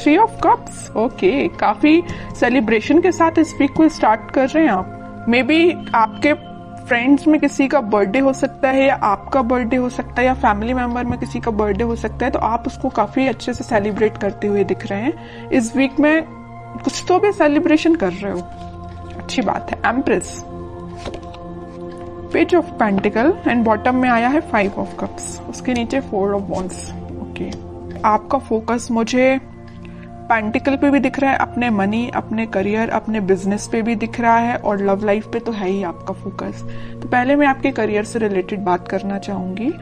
3 of cups, okay, काफी celebration के साथ इस वीक को स्टार्ट कर रहे हैं आप। मे बी आपके फ्रेंड्स में किसी का बर्थडे हो सकता है, या आपका बर्थडे हो सकता है, या फैमिली मेंबर में किसी का बर्थडे हो सकता है, तो आप उसको काफी अच्छे से सेलिब्रेट करते हुए दिख रहे हैं। इस वीक में कुछ तो भी सेलिब्रेशन कर रहे हो, अच्छी बात है। Empress, page of pentacle and bottom में आया है 5 ऑफ कप्स, उसके नीचे 4 ऑफ वॉन्ड्स। ओके, आपका फोकस मुझे पेंटिकल पे भी दिख रहा है, अपने मनी, अपने करियर, अपने बिजनेस पे भी दिख रहा है, और लव लाइफ पे तो है ही आपका फोकस। तो पहले मैं आपके करियर से रिलेटेड बात करना चाहूंगी।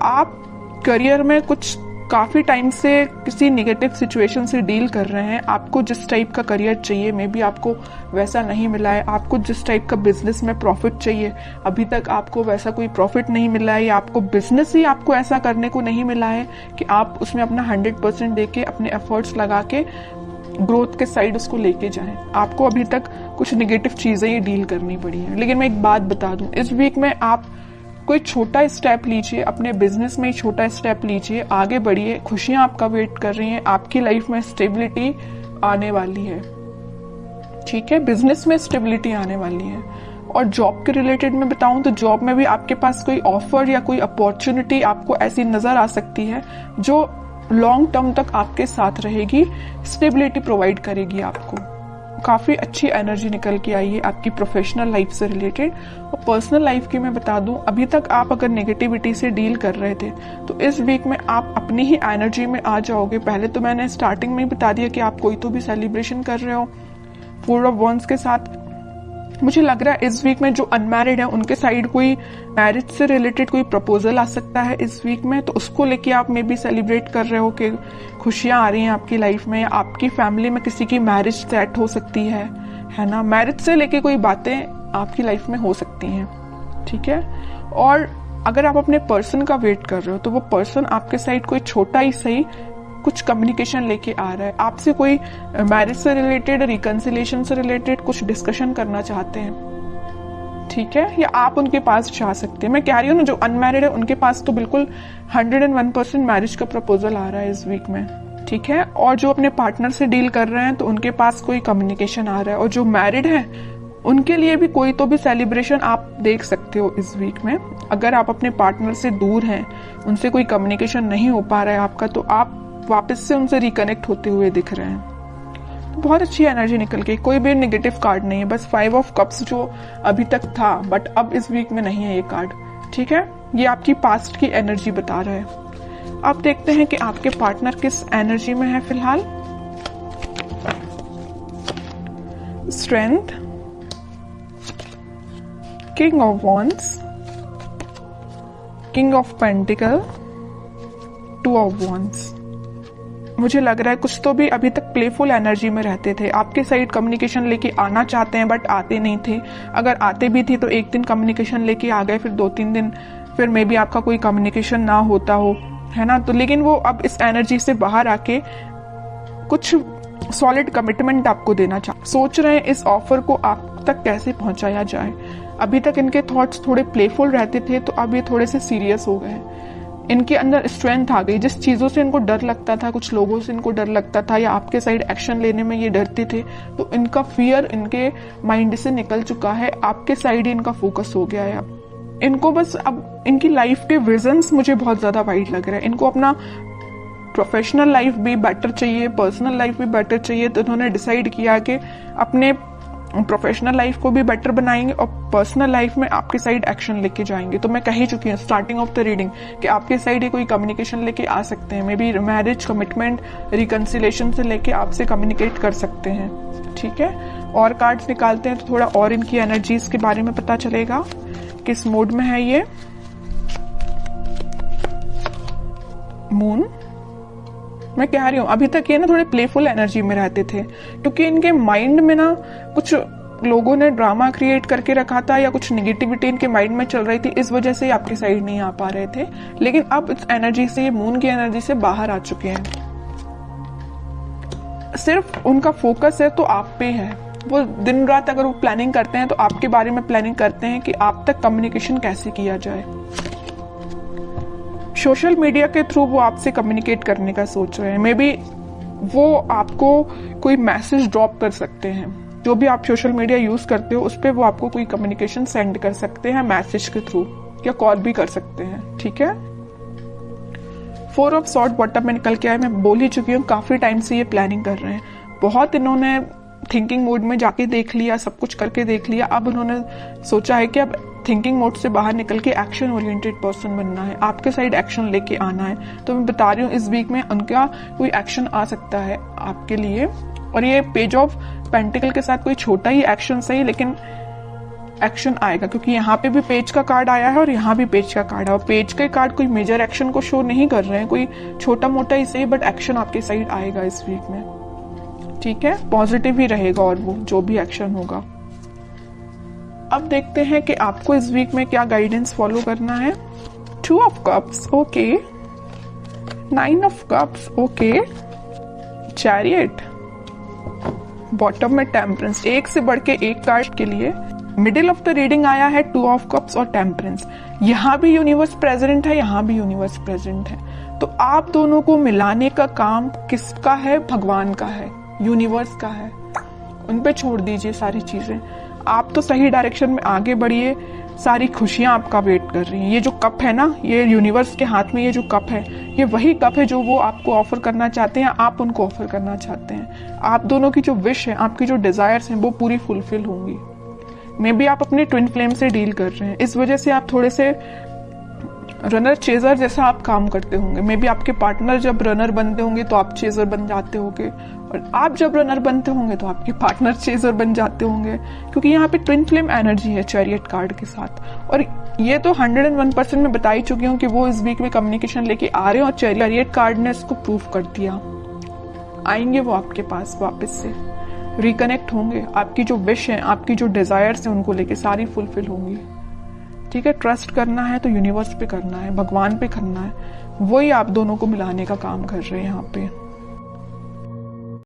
आप करियर में कुछ काफी टाइम से किसी नेगेटिव सिचुएशन से डील कर रहे हैं। आपको जिस टाइप का करियर चाहिए, मे बी आपको वैसा नहीं मिला है। आपको जिस टाइप का बिजनेस में प्रॉफिट चाहिए, अभी तक आपको वैसा कोई प्रॉफिट नहीं मिला है, या आपको बिजनेस ही आपको ऐसा करने को नहीं मिला है कि आप उसमें अपना 100% देके, अपने एफर्ट्स लगा के ग्रोथ के साइड उसको लेके जाएं। आपको अभी तक कुछ नेगेटिव चीजें ही डील करनी पड़ी है। लेकिन मैं एक बात बता दूं, इस वीक में आप कोई छोटा स्टेप लीजिए, अपने बिजनेस में ही छोटा स्टेप लीजिए, आगे बढ़िए। खुशियां आपका वेट कर रही हैं, आपकी लाइफ में स्टेबिलिटी आने वाली है, ठीक है, बिजनेस में स्टेबिलिटी आने वाली है। और जॉब के रिलेटेड में बताऊं तो जॉब में भी आपके पास कोई ऑफर या कोई अपॉर्चुनिटी आपको ऐसी नजर आ सकती है जो लॉन्ग टर्म तक आपके साथ रहेगी, स्टेबिलिटी प्रोवाइड करेगी आपको। काफी अच्छी एनर्जी निकल के आई है आपकी प्रोफेशनल लाइफ से रिलेटेड। और पर्सनल लाइफ की मैं बता दूं, अभी तक आप अगर नेगेटिविटी से डील कर रहे थे तो इस वीक में आप अपनी ही एनर्जी में आ जाओगे। पहले तो मैंने स्टार्टिंग में ही बता दिया कि आप कोई तो भी सेलिब्रेशन कर रहे हो 4 ऑफ वॉन्ड्स के साथ। मुझे लग रहा है इस वीक में जो अनमैरिड है उनके साइड कोई मैरिज से रिलेटेड कोई प्रपोजल आ सकता है इस वीक में, तो उसको लेके आप मे बी सेलिब्रेट कर रहे हो कि खुशियां आ रही हैं आपकी लाइफ में। आपकी फैमिली में किसी की मैरिज सेट हो सकती है ना। मैरिज से लेके कोई बातें आपकी लाइफ में हो सकती हैं, ठीक है। और अगर आप अपने पर्सन का वेट कर रहे हो तो वो पर्सन आपके साइड कोई छोटा ही सही कुछ कम्युनिकेशन लेके आ रहा है, आपसे कोई मैरिज से रिलेटेड, रिकंसिलिएशन से रिलेटेड कुछ डिस्कशन करना चाहते हैं, ठीक है, या आप उनके पास जा सकते हैं। मैं कह रही हूँ ना, जो अनमैरिड है उनके पास तो बिल्कुल 101% मैरिज का प्रपोजल आ रहा है इस वीक में, ठीक है। और जो अपने पार्टनर से डील कर रहे हैं तो उनके पास कोई कम्युनिकेशन आ रहा है। और जो मैरिड है उनके लिए भी कोई तो भी सेलिब्रेशन आप देख सकते हो इस वीक में। अगर आप अपने पार्टनर से दूर हैं, उनसे कोई कम्युनिकेशन नहीं हो पा रहा है आपका, तो आप वापस से उनसे रिकनेक्ट होते हुए दिख रहे हैं। तो बहुत अच्छी एनर्जी निकल के, कोई भी नेगेटिव कार्ड नहीं है, बस 5 ऑफ कप्स जो अभी तक था बट अब इस वीक में नहीं है ये कार्ड, ठीक है। ये आपकी पास्ट की एनर्जी बता रहा है। अब देखते हैं कि आपके पार्टनर किस एनर्जी में है फिलहाल। Strength, king of wands, king of pentacle, 2 of wands. मुझे लग रहा है कुछ तो भी अभी तक प्लेफुल एनर्जी में रहते थे, आपके साइड कम्युनिकेशन लेके आना चाहते हैं बट आते नहीं थे। अगर आते भी थे तो एक दिन कम्युनिकेशन लेके आ गए, फिर 2-3 दिन फिर मे बी आपका कोई कम्युनिकेशन ना होता हो, है ना। तो लेकिन वो अब इस एनर्जी से बाहर आके कुछ सॉलिड कमिटमेंट आपको देना सोच रहे हैं। इस ऑफर को आप तक कैसे पहुंचाया जाए। अभी तक इनके थॉट्स थोड़े प्लेफुल रहते थे, तो अब ये थोड़े से सीरियस हो गए। इनके अंदर स्ट्रेंथ आ गई। जिस चीजों से इनको डर लगता था, कुछ लोगों से इनको डर लगता था, या आपके साइड एक्शन लेने में ये डरते थे, तो इनका फियर इनके माइंड से निकल चुका है। आपके साइड ही इनका फोकस हो गया है। इनको बस अब इनकी लाइफ के विजन्स मुझे बहुत ज्यादा वाइड लग रहा है। इनको अपना प्रोफेशनल लाइफ भी बेटर चाहिए, पर्सनल लाइफ भी बेटर चाहिए, तो इन्होंने डिसाइड किया कि अपने प्रोफेशनल लाइफ को भी बेटर बनाएंगे और पर्सनल लाइफ में आपके साइड एक्शन लेके जाएंगे। तो मैं कह ही चुकी हूँ स्टार्टिंग ऑफ द रीडिंग कि आपके साइड ही कोई कम्युनिकेशन लेके आ सकते हैं। May be marriage, commitment, reconciliation से लेके आपसे कम्युनिकेट कर सकते हैं, ठीक है। और कार्ड्स निकालते हैं तो थोड़ा और इनकी एनर्जीज के बारे में पता चलेगा, किस मूड में है ये। मून, मैं कह रही हूँ अभी तक ये ना थोड़े प्लेफुल एनर्जी में रहते थे, क्योंकि इनके माइंड में ना कुछ लोगों ने ड्रामा क्रिएट करके रखा था या कुछ नेगेटिविटी इनके माइंड में चल रही थी, इस वजह से आपके साइड नहीं आ पा रहे थे। लेकिन अब इस एनर्जी से, ये मून की एनर्जी से बाहर आ चुके हैं। सिर्फ उनका फोकस है तो आप पे है। वो दिन रात अगर वो प्लानिंग करते हैं तो आपके बारे में प्लानिंग करते हैं कि आप तक कम्युनिकेशन कैसे किया जाए। सोशल मीडिया के थ्रू वो आपसे कम्युनिकेट करने का सोच रहे हैं। मे बी वो आपको कोई मैसेज ड्रॉप कर सकते हैं। जो भी आप सोशल मीडिया यूज करते हो उस पर वो आपको कोई कम्युनिकेशन सेंड कर सकते हैं मैसेज के थ्रू, या कॉल भी कर सकते हैं। ठीक है। 4 ऑफ सॉर्ड बॉटम में निकल के आए। मैं बोल ही चुकी हूँ काफी टाइम से ये प्लानिंग कर रहे हैं, बहुत इन्होंने थिंकिंग मोड में जाके देख लिया, सब कुछ करके देख लिया। अब उन्होंने सोचा है कि अब थिंकिंग मोड से बाहर निकल के एक्शन ओरिएंटेड पर्सन बनना है, आपके साइड एक्शन लेके आना है। तो मैं बता रही हूँ इस वीक में उनका कोई एक्शन आ सकता है आपके लिए। और ये पेज ऑफ पेंटिकल के साथ कोई छोटा ही एक्शन सही, लेकिन एक्शन आएगा, क्योंकि यहाँ पे भी पेज का कार्ड आया है और यहाँ भी पेज का कार्ड है। और पेज के कार्ड कोई मेजर एक्शन को शो नहीं कर रहे हैं, कोई छोटा मोटा ही सही, बट एक्शन आपके साइड आएगा इस वीक में। ठीक है, पॉजिटिव ही रहेगा और वो जो भी एक्शन होगा। अब देखते हैं कि आपको इस वीक में क्या गाइडेंस फॉलो करना है। 2 of cups, okay. 9 of cups, okay. Chariot, bottom में टेम्परेंस, एक से बढ़ के एक कार्ड के लिए। मिडिल ऑफ द रीडिंग आया है 2 ऑफ कप्स और टेम्परेंस। यहाँ भी यूनिवर्स प्रेजेंट है, यहाँ भी यूनिवर्स प्रेजेंट है। तो आप दोनों को मिलाने का काम किसका है? भगवान का है, यूनिवर्स का है। उन पे छोड़ दीजिए सारी चीजें, आप तो सही डायरेक्शन में आगे बढ़िए। सारी खुशियां आपका वेट कर रही हैं। ये जो कप है ना, ये यूनिवर्स के हाथ में ये जो कप है, ये वही कप है जो वो आपको ऑफर करना चाहते हैं, आप उनको ऑफर करना चाहते हैं। आप दोनों की जो विश है, आपकी जो डिजायर्स हैं, वो पूरी फुलफिल होंगी। मे बी आप अपने ट्विन फ्लेम से डील कर रहे हैं, इस वजह से आप थोड़े से रनर चेजर जैसा आप काम करते होंगे। मे बी आपके पार्टनर जब रनर बनते होंगे तो आप चेजर बन जाते होंगे, और आप जब रनर बनते होंगे तो आपके पार्टनर चेजर बन जाते होंगे, क्योंकि यहाँ पे ट्विन फ्लेम एनर्जी है चैरियट कार्ड के साथ। और ये तो 101% में बता ही चुकी हूँ कि वो इस वीक में कम्युनिकेशन लेके आ रहे हैं, और चैरियट कार्ड ने इसको प्रूफ कर दिया। आएंगे वो आपके पास वापस से, रिकनेक्ट होंगे। आपकी जो विश है, आपकी जो डिजायर्स है, उनको लेके सारी फुलफिल होंगी। ठीक है, ट्रस्ट करना है तो यूनिवर्स पे करना है, भगवान पे करना है। वही आप दोनों को मिलाने का काम कर रहे हैं यहाँ पे।